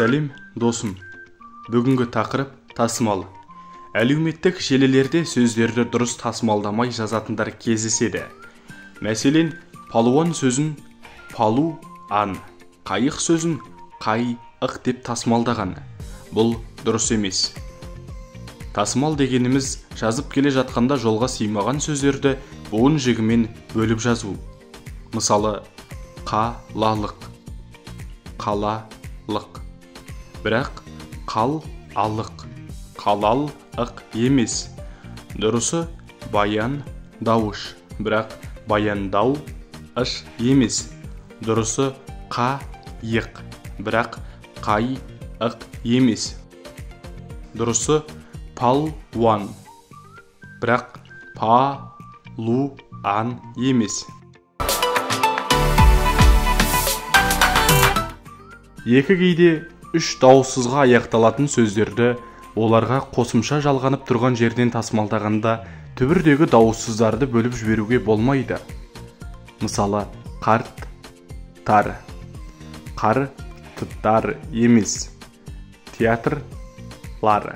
Сәлем, досым. Бүгінгі тақырып тасымал. Әлеуметтік желілерде сөздерді дұрыс тасымалдамай жазатындар кездеседі. Мәселен, палуан сөзін палу-ан, қайық сөзін қайық деп тасымалдаған. Бұл дұрыс емес. Тасымал дегеніміз жазып келе жатқанда жолға сыймаған сөздерді буын жігімен бөліп жазу. Мысалы, қалалық, қалалық. Бірақ қал-алық, қалал-ық емес. Дұрысы баян дауыш, бірақ баяндау ыш емес. Дұрысы қайық, бірақ қайық емес. Дұрысы палуан, бірақ палуан емес. Екі кейде үш дауыссызға аяқталатын сөздерді оларға қосымша жалғанып тұрған жерден тасымалдағанда түбірдегі дауыссыздарды бөліп жіберуге болмайды. Мысалы, қарт-тар, қар-тар емес. Театрлар,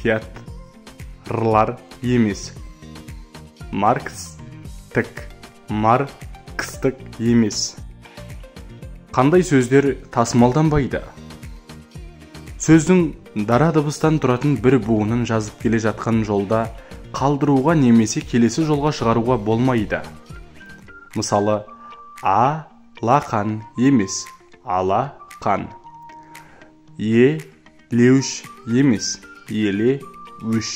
театрлар емес. Маркстік, маркстік емес. Қандай сөздер тасымалданбайды? Сөздің дара дыбыстан тұратын бір буынын жазып келе жатқан жолда қалдыруға немесе келесі жолға шығаруға болмайды. Мысалы, алақан емес, алақан. Елеуш емес, елеуш.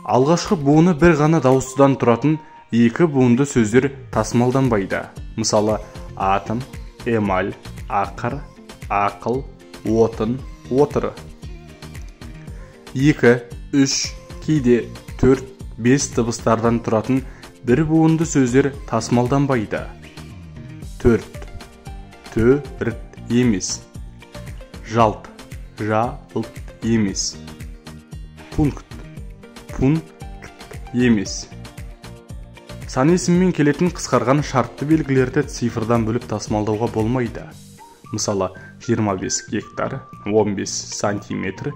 Алғашқы буыны бір ғана дауыстыдан тұратын екі буынды сөздер тасымалданбайды. Мысалы, атом, эмаль, ақыр, ақыл, отын, отыр. 2, 3, кейде 4, 5 дыбыстардан тұратын бір буынды сөздер тасымалданбайды. 4. Төрт емес. Жалт, жалт емес. Пункт, пункт емес. Сан есіммен келетін қысқарған шартты белгілерді цифрдан бөліп тасымалдауға болмайды. Мысалы, 25 гектар, 15 сантиметр,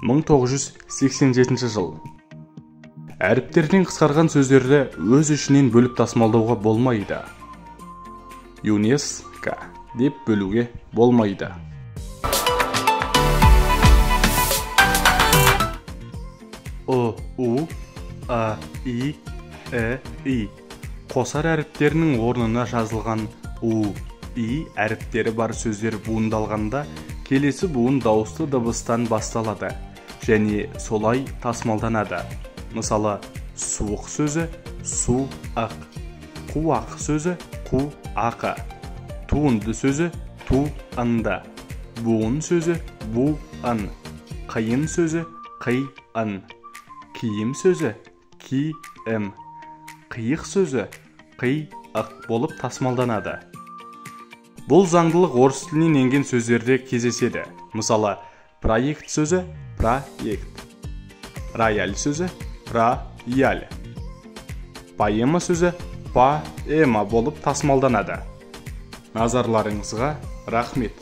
1987 жыл. Әріптерден қысқарған сөздерді өз ішінен бөліп тасымалдауға болмайды. ЮНЕСКО деп бөлуге болмайды. О, У, А, И, И. Қосар әріптерінің орнына жазылған У, И әріптері бар сөздер буындалғанда келесі буын дауысты дыбыстан басталады және солай тасымалданады. Мысалы, суық сөзі су-ақ, қуақ сөзі қу-ақы, туынды сөзі ту-ынды, буын сөзі бу-ын, қиын сөзі қи-ын, киім сөзі ки-ім, қиық сөзі қи-ық болып тасымалданады. Бұл заңдылық орыс тілінен енген сөздерде кездеседі. Мысалы, проект сөзі проект, рояль сөзі рояль, поэма сөзі поэма болып тасымалданады. Назарларыңызға рахмет.